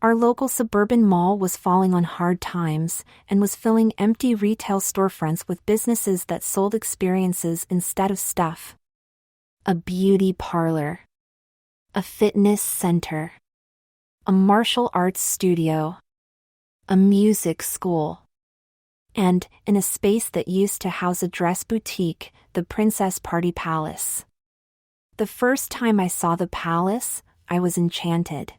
Our local suburban mall was falling on hard times and was filling empty retail storefronts with businesses that sold experiences instead of stuff. A beauty parlor. A fitness center. A martial arts studio. A music school. And, in a space that used to house a dress boutique, the Princess Party Palace. The first time I saw the palace, I was enchanted.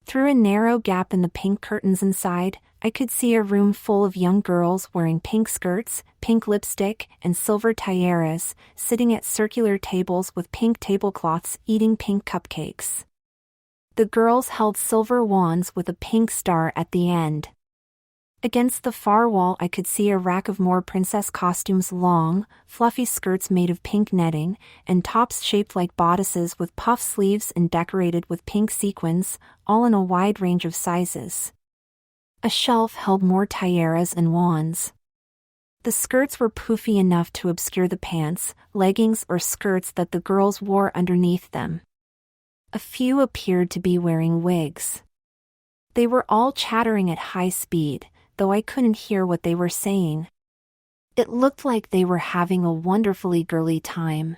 Through a narrow gap in the pink curtains inside, I could see a room full of young girls wearing pink skirts, pink lipstick, and silver tiaras, sitting at circular tables with pink tablecloths eating pink cupcakes. The girls held silver wands with a pink star at the end. Against the far wall I could see a rack of more princess costumes, long, fluffy skirts made of pink netting, and tops shaped like bodices with puff sleeves and decorated with pink sequins, all in a wide range of sizes. A shelf held more tiaras and wands. The skirts were poofy enough to obscure the pants, leggings or skirts that the girls wore underneath them. A few appeared to be wearing wigs. They were all chattering at high speed, though I couldn't hear what they were saying. It looked like they were having a wonderfully girly time.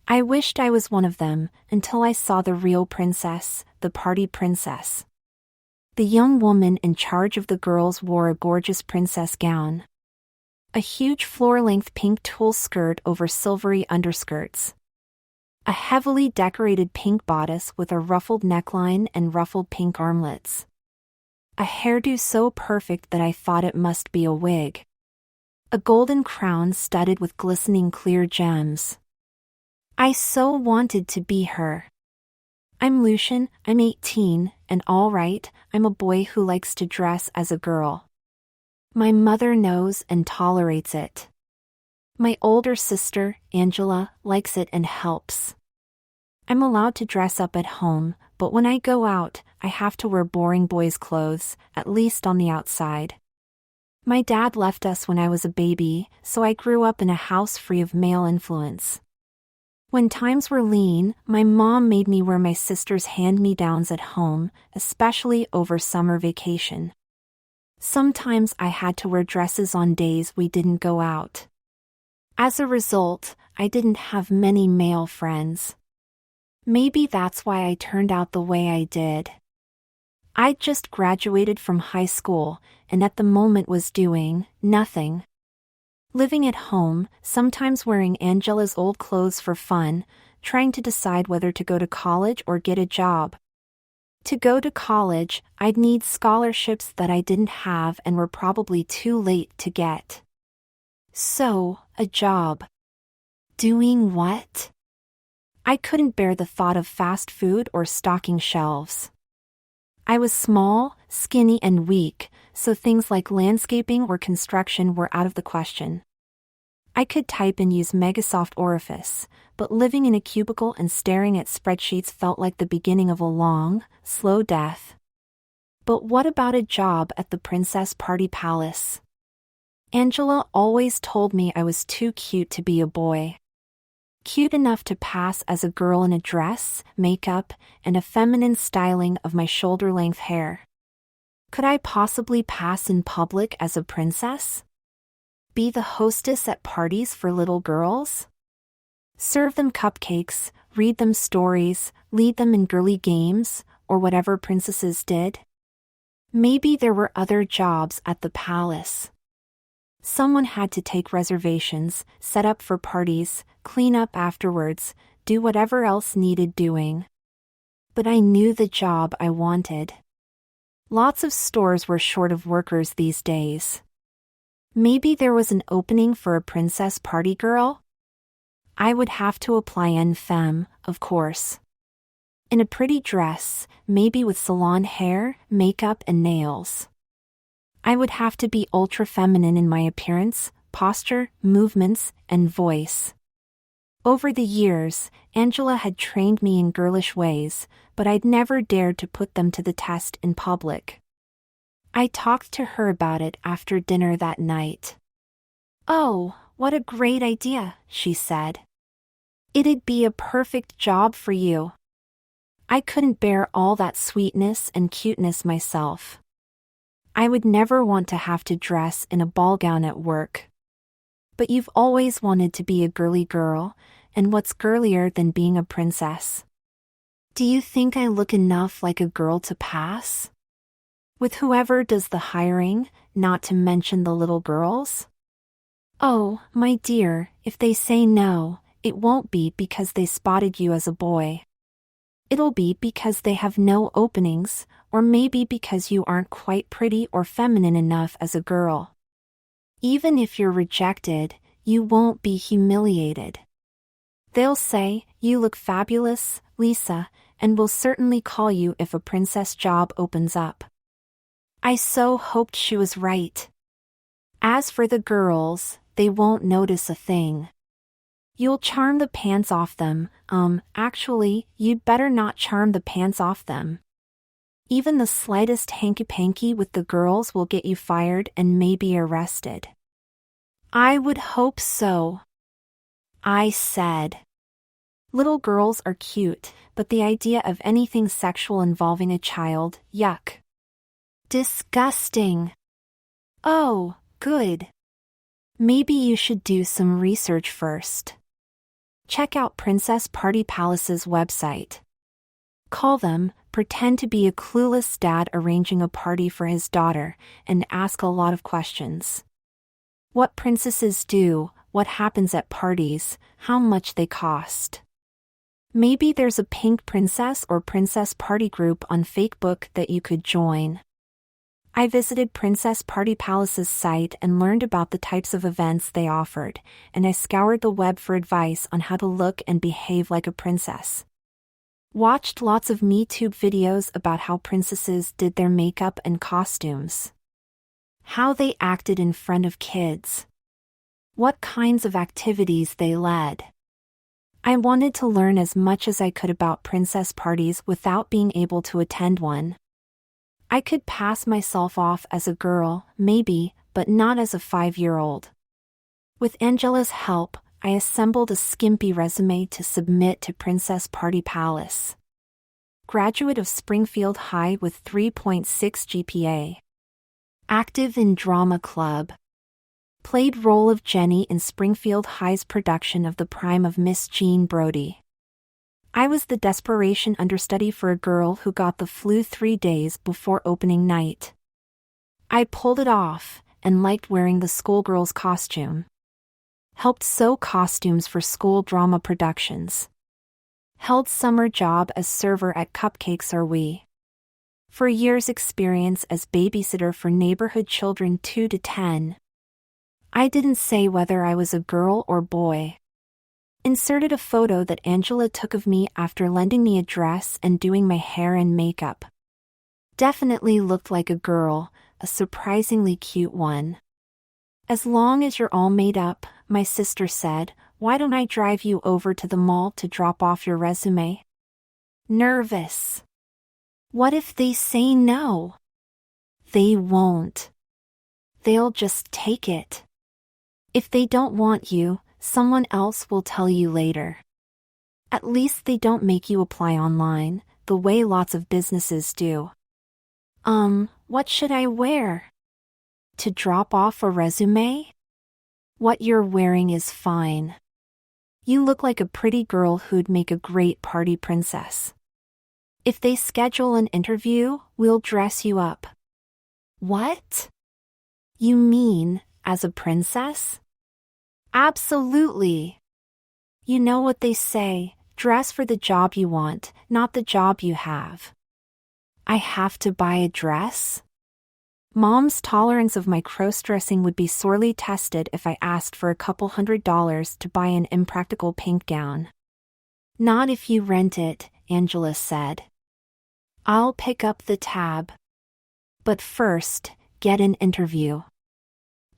I wished I was one of them, until I saw the real princess, the party princess. The young woman in charge of the girls wore a gorgeous princess gown. A huge floor-length pink tulle skirt over silvery underskirts. A heavily decorated pink bodice with a ruffled neckline and ruffled pink armlets. A hairdo so perfect that I thought it must be a wig. A golden crown studded with glistening clear gems. I so wanted to be her. I'm Lucian, I'm 18, and all right, I'm a boy who likes to dress as a girl. My mother knows and tolerates it. My older sister, Angela, likes it and helps. I'm allowed to dress up at home, but when I go out, I have to wear boring boys' clothes, at least on the outside. My dad left us when I was a baby, so I grew up in a house free of male influence. When times were lean, my mom made me wear my sister's hand-me-downs at home, especially over summer vacation. Sometimes I had to wear dresses on days we didn't go out. As a result, I didn't have many male friends. Maybe that's why I turned out the way I did. I'd just graduated from high school, and at the moment was doing nothing. Living at home, sometimes wearing Angela's old clothes for fun, trying to decide whether to go to college or get a job. To go to college, I'd need scholarships that I didn't have and were probably too late to get. So, a job. Doing what? I couldn't bear the thought of fast food or stocking shelves. I was small, skinny and weak, so things like landscaping or construction were out of the question. I could type and use Megasoft Orifice, but living in a cubicle and staring at spreadsheets felt like the beginning of a long, slow death. But what about a job at the Princess Party Palace? Angela always told me I was too cute to be a boy. Cute enough to pass as a girl in a dress, makeup, and a feminine styling of my shoulder-length hair. Could I possibly pass in public as a princess? Be the hostess at parties for little girls? Serve them cupcakes, read them stories, lead them in girly games, or whatever princesses did? Maybe there were other jobs at the palace. Someone had to take reservations, set up for parties, clean up afterwards, do whatever else needed doing. But I knew the job I wanted. Lots of stores were short of workers these days. Maybe there was an opening for a princess party girl? I would have to apply en femme, of course. In a pretty dress, maybe with salon hair, makeup and nails. I would have to be ultra-feminine in my appearance, posture, movements, and voice. Over the years, Angela had trained me in girlish ways, but I'd never dared to put them to the test in public. I talked to her about it after dinner that night. "Oh, what a great idea," she said. "It'd be a perfect job for you." I couldn't bear all that sweetness and cuteness myself. I would never want to have to dress in a ball gown at work. But you've always wanted to be a girly girl, and what's girlier than being a princess? Do you think I look enough like a girl to pass? With whoever does the hiring, not to mention the little girls? Oh, my dear, if they say no, it won't be because they spotted you as a boy. It'll be because they have no openings, or maybe because you aren't quite pretty or feminine enough as a girl. Even if you're rejected, you won't be humiliated. They'll say, "You look fabulous, Lisa," and will certainly call you if a princess job opens up. I so hoped she was right. As for the girls, they won't notice a thing. You'll charm the pants off them. Actually, you'd better not charm the pants off them. Even the slightest hanky-panky with the girls will get you fired and maybe arrested. I would hope so. I said. Little girls are cute, but the idea of anything sexual involving a child, yuck. Disgusting. Oh, good. Maybe you should do some research first. Check out Princess Party Palace's website. Call them, pretend to be a clueless dad arranging a party for his daughter, and ask a lot of questions. What princesses do, what happens at parties, how much they cost. Maybe there's a pink princess or princess party group on Facebook that you could join. I visited Princess Party Palace's site and learned about the types of events they offered, and I scoured the web for advice on how to look and behave like a princess. Watched lots of MeTube videos about how princesses did their makeup and costumes. How they acted in front of kids. What kinds of activities they led. I wanted to learn as much as I could about princess parties without being able to attend one. I could pass myself off as a girl, maybe, but not as a 5-year-old. With Angela's help, I assembled a skimpy resume to submit to Princess Party Palace. Graduate of Springfield High with 3.6 GPA. Active in drama club. Played role of Jenny in Springfield High's production of The Prime of Miss Jean Brodie. I was the desperation understudy for a girl who got the flu 3 days before opening night. I pulled it off, and liked wearing the schoolgirl's costume. Helped sew costumes for school drama productions. Held summer job as server at Cupcakes Are We. For years experience as babysitter for neighborhood children 2 to 10. I didn't say whether I was a girl or boy. Inserted a photo that Angela took of me after lending me a dress and doing my hair and makeup. Definitely looked like a girl, a surprisingly cute one. As long as you're all made up, my sister said, why don't I drive you over to the mall to drop off your resume? Nervous. What if they say no? They won't. They'll just take it. If they don't want you, someone else will tell you later. At least they don't make you apply online, the way lots of businesses do. What should I wear? To drop off a resume? What you're wearing is fine. You look like a pretty girl who'd make a great party princess. If they schedule an interview, we'll dress you up. What? You mean, as a princess? Absolutely. You know what they say, dress for the job you want, not the job you have. I have to buy a dress? Mom's tolerance of my crossdressing would be sorely tested if I asked for a couple $100s to buy an impractical pink gown. Not if you rent it, Angela said. I'll pick up the tab. But first, get an interview.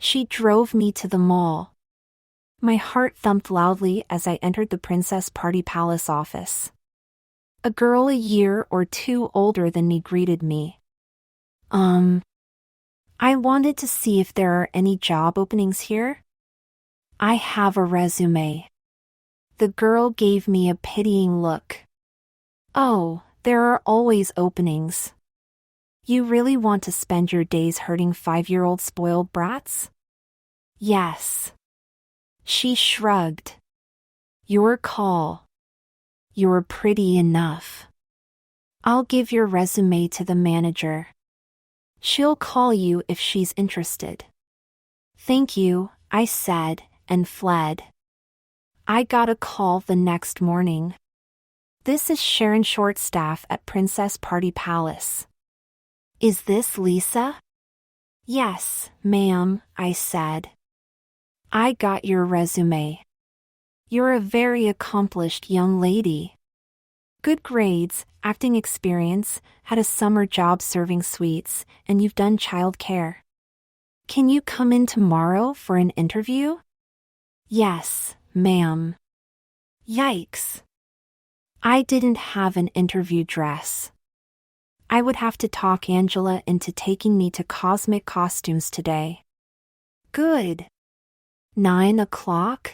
She drove me to the mall. My heart thumped loudly as I entered the Princess Party Palace office. A girl a year or 2 older than me greeted me. I wanted to see if there are any job openings here. I have a resume. The girl gave me a pitying look. Oh, There are always openings. You really want to spend your days hurting 5-year-old spoiled brats? Yes. She shrugged. Your call. You're pretty enough. I'll give your resume to the manager. She'll call you if she's interested. Thank you, I said, and fled. I got a call the next morning. This is Sharon Shortstaff at Princess Party Palace. Is this Lisa? Yes, ma'am, I said. I got your resume. You're a very accomplished young lady. Good grades, acting experience, had a summer job serving sweets, and you've done childcare. Can you come in tomorrow for an interview? Yes, ma'am. Yikes. I didn't have an interview dress. I would have to talk Angela into taking me to Cosmic Costumes today. Good. 9 o'clock?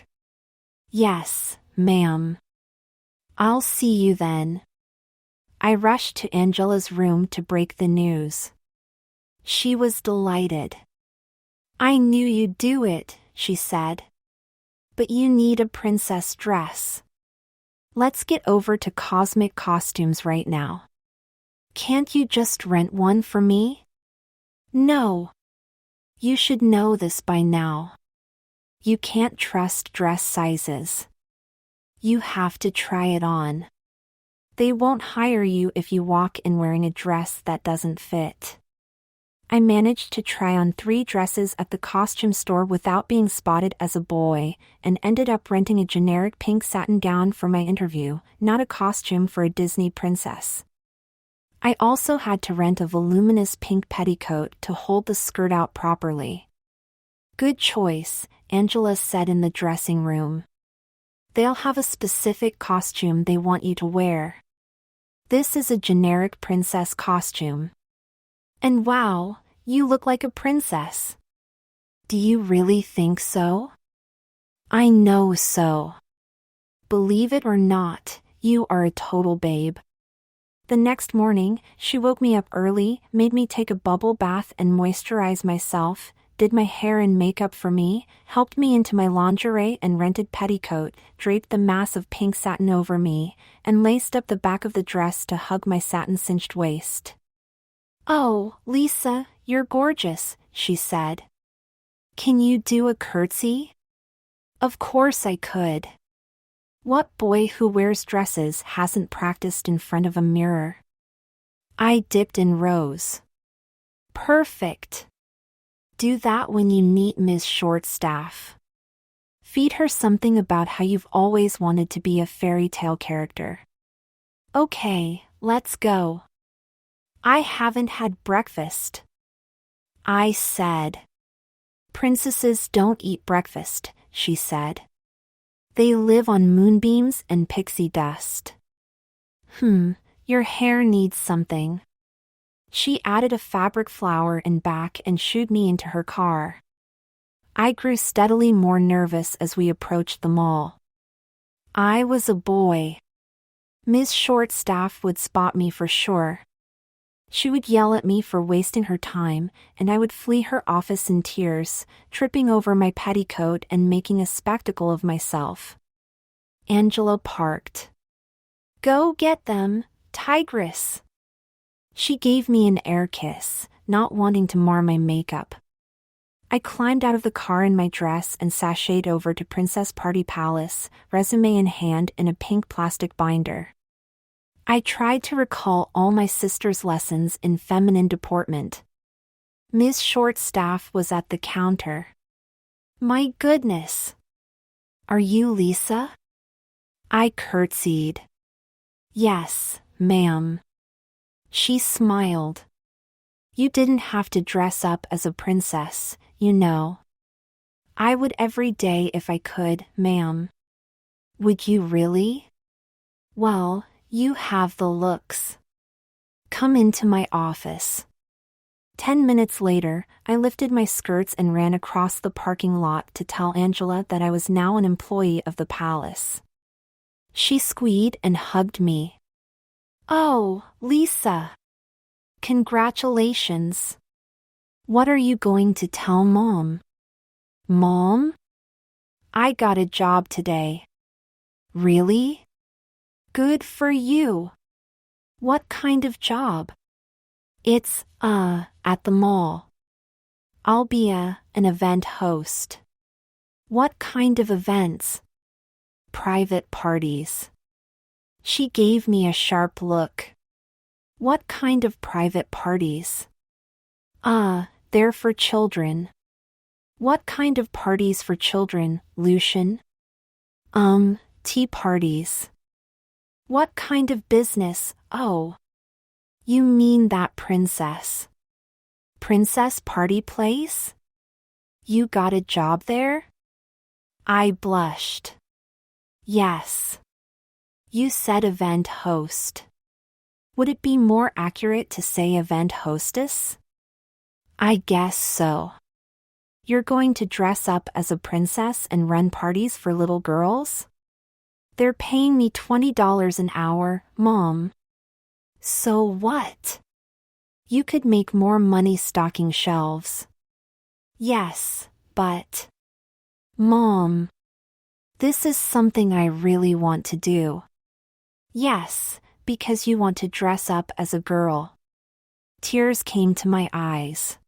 Yes, ma'am. I'll see you then. I rushed to Angela's room to break the news. She was delighted. I knew you'd do it, she said. But you need a princess dress. Let's get over to Cosmic Costumes right now. Can't you just rent one for me? No. You should know this by now. You can't trust dress sizes. You have to try it on. They won't hire you if you walk in wearing a dress that doesn't fit. I managed to try on 3 dresses at the costume store without being spotted as a boy, and ended up renting a generic pink satin gown for my interview, not a costume for a Disney princess. I also had to rent a voluminous pink petticoat to hold the skirt out properly. Good choice, Angela said in the dressing room. They'll have a specific costume they want you to wear. This is a generic princess costume. And wow, you look like a princess. Do you really think so? I know so. Believe it or not, you are a total babe. The next morning, she woke me up early, made me take a bubble bath and moisturize myself, did my hair and makeup for me, helped me into my lingerie and rented petticoat, draped the mass of pink satin over me, and laced up the back of the dress to hug my satin-cinched waist. Oh, Lisa, you're gorgeous, she said. Can you do a curtsy? Of course I could. What boy who wears dresses hasn't practiced in front of a mirror? I dipped and rose. Perfect. Do that when you meet Ms. Shortstaff. Feed her something about how you've always wanted to be a fairy tale character. Okay, let's go. I haven't had breakfast. I said. Princesses don't eat breakfast, she said. They live on moonbeams and pixie dust. Your hair needs something. She added a fabric flower in back and shooed me into her car. I grew steadily more nervous as we approached the mall. I was a boy. Ms. Shortstaff would spot me for sure. She would yell at me for wasting her time, and I would flee her office in tears, tripping over my petticoat and making a spectacle of myself. Angela parked. Go get them, tigress. She gave me an air kiss, not wanting to mar my makeup. I climbed out of the car in my dress and sashayed over to Princess Party Palace, resume in hand in a pink plastic binder. I tried to recall all my sister's lessons in feminine deportment. Ms. Shortstaff was at the counter. My goodness! Are you Lisa? I curtsied. Yes, ma'am. She smiled. You didn't have to dress up as a princess, you know. I would every day if I could, ma'am. Would you really? Well, you have the looks. Come into my office. 10 minutes later, I lifted my skirts and ran across the parking lot to tell Angela that I was now an employee of the palace. She squealed and hugged me. Oh, Lisa. Congratulations. What are you going to tell Mom? Mom? I got a job today. Really? Good for you. What kind of job? It's, at the mall. I'll be an event host. What kind of events? Private parties. She gave me a sharp look. What kind of private parties? They're for children. What kind of parties for children, Lucian? Tea parties. What kind of business? Oh. You mean that princess? Princess party place? You got a job there? I blushed. Yes. You said event host. Would it be more accurate to say event hostess? I guess so. You're going to dress up as a princess and run parties for little girls? They're paying me $20 an hour, Mom. So what? You could make more money stocking shelves. Yes, but... Mom. This is something I really want to do. Yes, because you want to dress up as a girl. Tears came to my eyes.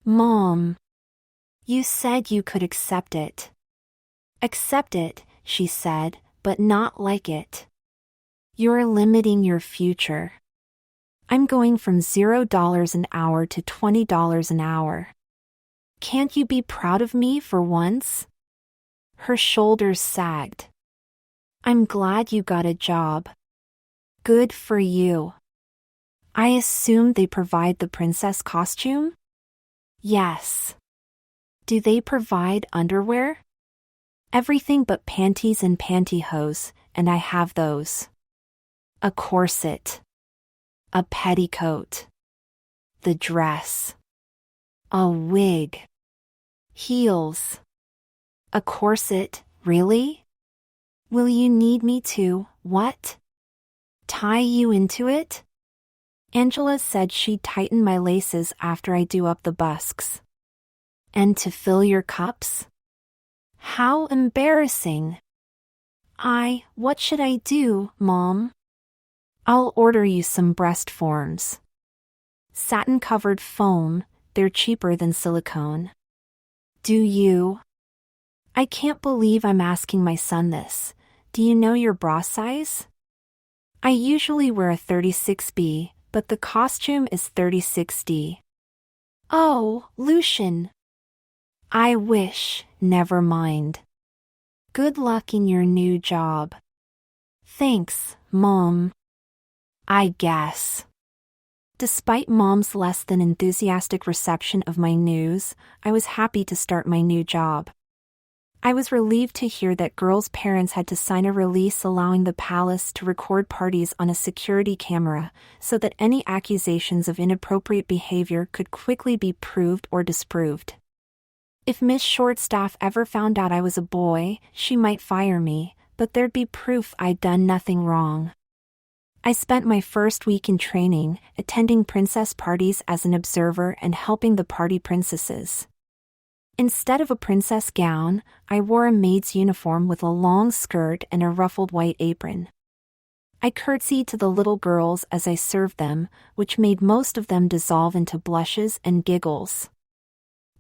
Mom. You said you could accept it. Accept it, she said, but not like it. You're limiting your future. I'm going from $0 an hour to $20 an hour. Can't you be proud of me for once? Her shoulders sagged. I'm glad you got a job. Good for you. I assume they provide the princess costume? Yes. Do they provide underwear? Everything but panties and pantyhose, and I have those. A corset. A petticoat. The dress. A wig. Heels. A corset, really? Will you need me to, what? Tie you into it? Angela said she'd tighten my laces after I do up the busks. And to fill your cups? How embarrassing. What should I do, Mom? I'll order you some breast forms. Satin-covered foam, they're cheaper than silicone. Do you? I can't believe I'm asking my son this. Do you know your bra size? I usually wear a 36B, but the costume is 36D. Oh, Lucian. I wish, never mind. Good luck in your new job. Thanks, Mom. I guess. Despite Mom's less than enthusiastic reception of my news, I was happy to start my new job. I was relieved to hear that girls' parents had to sign a release allowing the palace to record parties on a security camera so that any accusations of inappropriate behavior could quickly be proved or disproved. If Miss Shortstaff ever found out I was a boy, she might fire me, but there'd be proof I'd done nothing wrong. I spent my first week in training, attending princess parties as an observer and helping the party princesses. Instead of a princess gown, I wore a maid's uniform with a long skirt and a ruffled white apron. I curtsied to the little girls as I served them, which made most of them dissolve into blushes and giggles.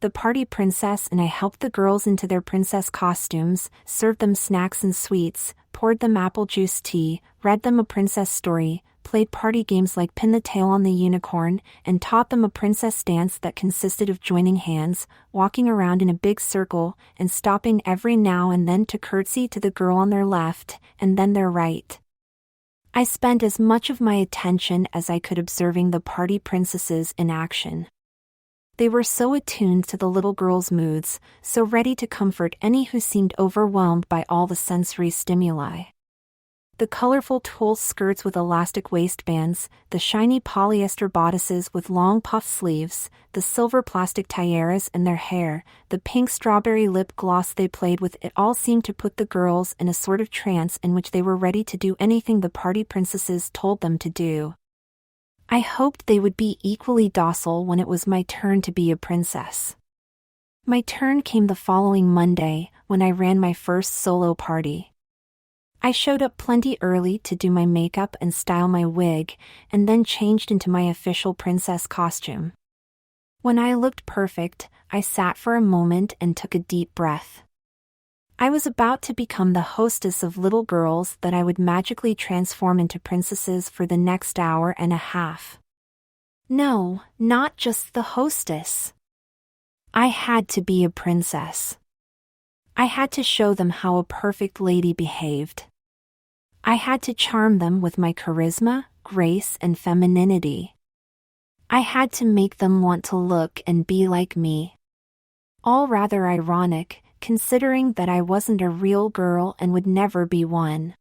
The party princess and I helped the girls into their princess costumes, served them snacks and sweets, poured them apple juice tea, read them a princess story, played party games like pin the tail on the unicorn, and taught them a princess dance that consisted of joining hands, walking around in a big circle, and stopping every now and then to curtsy to the girl on their left, and then their right. I spent as much of my attention as I could observing the party princesses in action. They were so attuned to the little girls' moods, so ready to comfort any who seemed overwhelmed by all the sensory stimuli. The colorful tulle skirts with elastic waistbands, the shiny polyester bodices with long puff sleeves, the silver plastic tiaras in their hair, the pink strawberry lip gloss they played with, it all seemed to put the girls in a sort of trance in which they were ready to do anything the party princesses told them to do. I hoped they would be equally docile when it was my turn to be a princess. My turn came the following Monday, when I ran my first solo party. I showed up plenty early to do my makeup and style my wig, and then changed into my official princess costume. When I looked perfect, I sat for a moment and took a deep breath. I was about to become the hostess of little girls that I would magically transform into princesses for the next hour and a half. No, not just the hostess. I had to be a princess. I had to show them how a perfect lady behaved. I had to charm them with my charisma, grace, and femininity. I had to make them want to look and be like me. All rather ironic, considering that I wasn't a real girl and would never be one.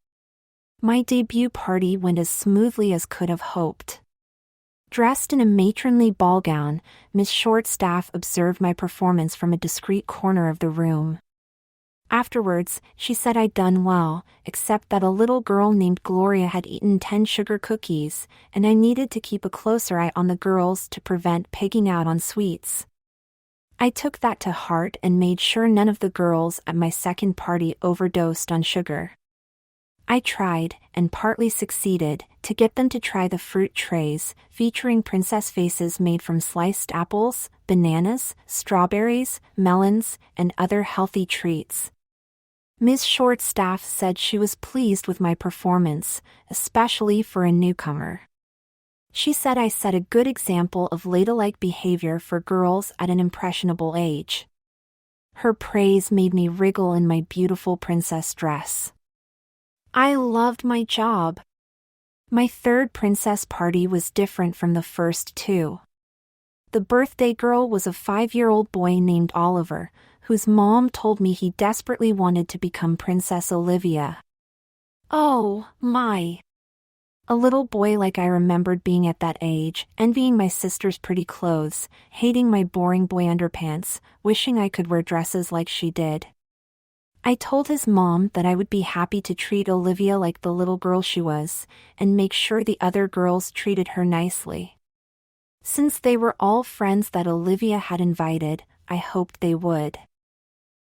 My debut party went as smoothly as could have hoped. Dressed in a matronly ball gown, Miss Shortstaff observed my performance from a discreet corner of the room. Afterwards, she said I'd done well, except that a little girl named Gloria had eaten 10 sugar cookies, and I needed to keep a closer eye on the girls to prevent pigging out on sweets. I took that to heart and made sure none of the girls at my second party overdosed on sugar. I tried, and partly succeeded, to get them to try the fruit trays, featuring princess faces made from sliced apples, bananas, strawberries, melons, and other healthy treats. Ms. Shortstaff said she was pleased with my performance, especially for a newcomer. She said I set a good example of ladylike behavior for girls at an impressionable age. Her praise made me wriggle in my beautiful princess dress. I loved my job. My third princess party was different from the first two. The birthday girl was a 5-year-old boy named Oliver, whose mom told me he desperately wanted to become Princess Olivia. Oh, my! A little boy like I remembered being at that age, envying my sister's pretty clothes, hating my boring boy underpants, wishing I could wear dresses like she did. I told his mom that I would be happy to treat Olivia like the little girl she was, and make sure the other girls treated her nicely. Since they were all friends that Olivia had invited, I hoped they would.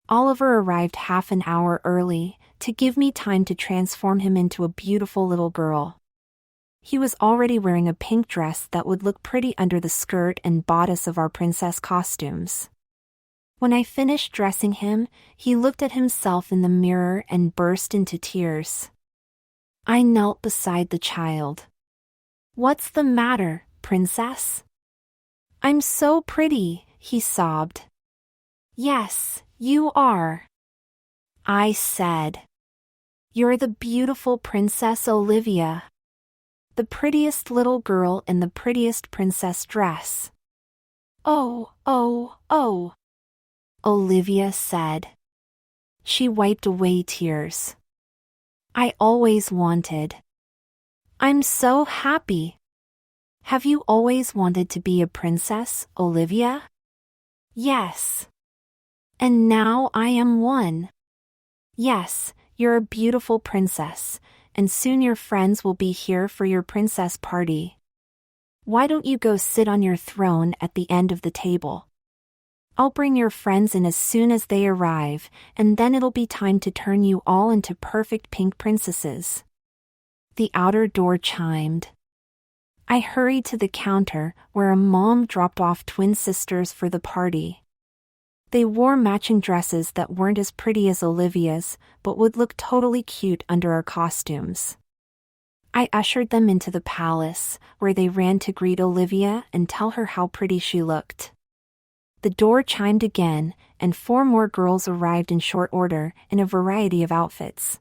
Oliver arrived half an hour early, to give me time to transform him into a beautiful little girl. He was already wearing a pink dress that would look pretty under the skirt and bodice of our princess costumes. When I finished dressing him, he looked at himself in the mirror and burst into tears. I knelt beside the child. "What's the matter, princess?" "I'm so pretty," he sobbed. "Yes, you are," I said. "You're the beautiful Princess Olivia. The prettiest little girl in the prettiest princess dress." "Oh, oh, oh," Olivia said. She wiped away tears. "I always wanted. I'm so happy." "Have you always wanted to be a princess, Olivia?" "Yes. And now I am one." "Yes, you're a beautiful princess, and soon your friends will be here for your princess party. Why don't you go sit on your throne at the end of the table? I'll bring your friends in as soon as they arrive, and then it'll be time to turn you all into perfect pink princesses." The outer door chimed. I hurried to the counter, where a mom dropped off twin sisters for the party. They wore matching dresses that weren't as pretty as Olivia's, but would look totally cute under our costumes. I ushered them into the palace, where they ran to greet Olivia and tell her how pretty she looked. The door chimed again, and 4 more girls arrived in short order, in a variety of outfits.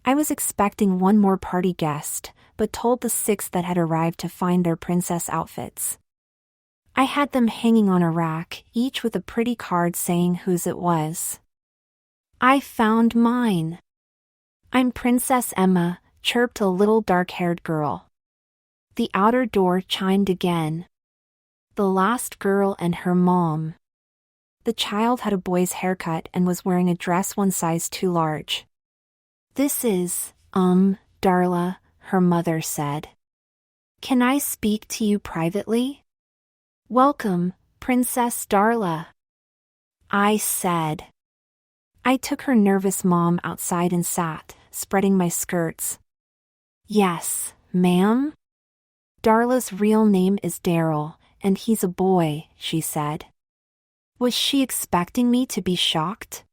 I was expecting 1 more party guest, but told the 6 that had arrived to find their princess outfits. I had them hanging on a rack, each with a pretty card saying whose it was. I found mine. "I'm Princess Emma, chirped a little dark-haired girl. The outer door chimed again. The last girl and her mom. The child had a boy's haircut and was wearing a dress one size too large. "This is, Darla," her mother said. "Can I speak to you privately?" "Welcome, Princess Darla," I said. I took her nervous mom outside and sat, spreading my skirts. "Yes, ma'am?" "Darla's real name is Daryl, and he's a boy," she said. Was she expecting me to be shocked?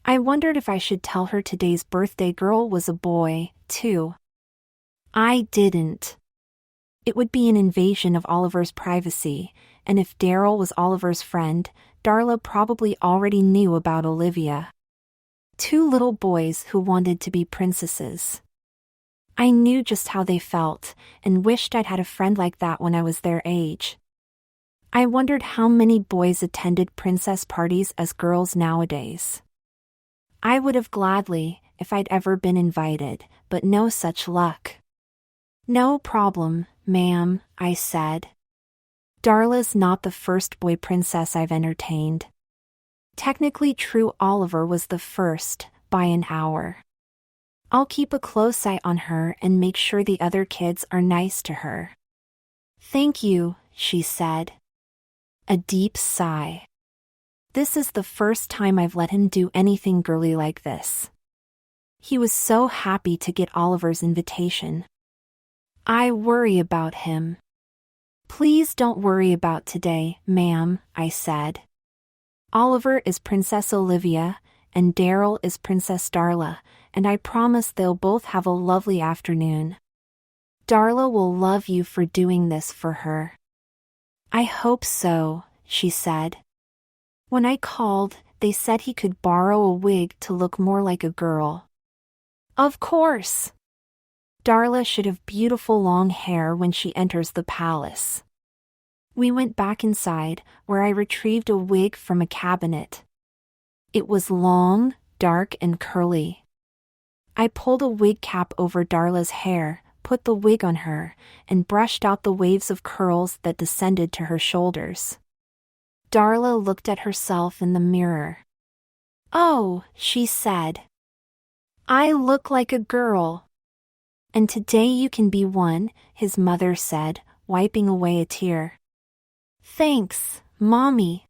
I wondered if I should tell her today's birthday girl was a boy, too. I didn't. It would be an invasion of Oliver's privacy, and if Daryl was Oliver's friend, Darla probably already knew about Olivia. Two little boys who wanted to be princesses. I knew just how they felt, and wished I'd had a friend like that when I was their age. I wondered how many boys attended princess parties as girls nowadays. I would have gladly, if I'd ever been invited, but no such luck. "No problem, ma'am," I said. Darla's not the first boy princess I've entertained. Technically true, Oliver was the first, by an hour. I'll keep a close eye on her and make sure the other kids are nice to her. "Thank you," she said. A deep sigh. This is the first time I've let him do anything girly like this. He was so happy to get Oliver's invitation. I worry about him. "Please don't worry about today, ma'am," I said. Oliver is Princess Olivia, and Daryl is Princess Darla, and I promise they'll both have a lovely afternoon. Darla will love you for doing this for her. "I hope so," she said. When I called, they said he could borrow a wig to look more like a girl. Of course! Darla should have beautiful long hair when she enters the palace. We went back inside, where I retrieved a wig from a cabinet. It was long, dark and curly. I pulled a wig cap over Darla's hair, put the wig on her, and brushed out the waves of curls that descended to her shoulders. Darla looked at herself in the mirror. "Oh," she said. "I look like a girl." "And today you can be one," his mother said, wiping away a tear. "Thanks, Mommy,"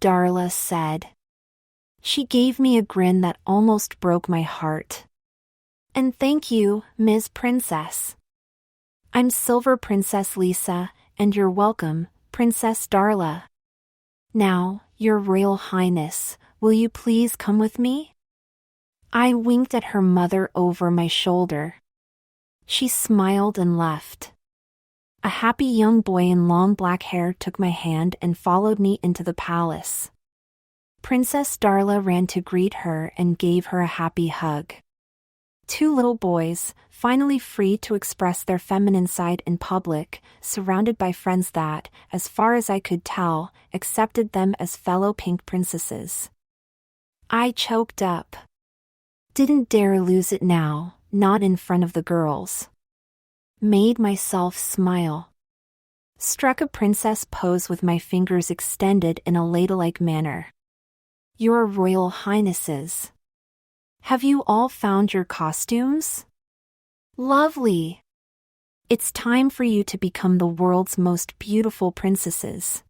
Darla said. She gave me a grin that almost broke my heart. "And thank you, Ms. Princess." "I'm Silver Princess Lisa, and you're welcome, Princess Darla." "Now, Your Royal Highness, will you please come with me?" I winked at her mother over my shoulder. She smiled and left. A happy young boy in long black hair took my hand and followed me into the palace. Princess Darla ran to greet her and gave her a happy hug. Two little boys, finally free to express their feminine side in public, surrounded by friends that, as far as I could tell, accepted them as fellow pink princesses. I choked up. Didn't dare lose it now, not in front of the girls. Made myself smile. Struck a princess pose with my fingers extended in a ladle-like manner. "Your Royal Highnesses. Have you all found your costumes? Lovely! It's time for you to become the world's most beautiful princesses."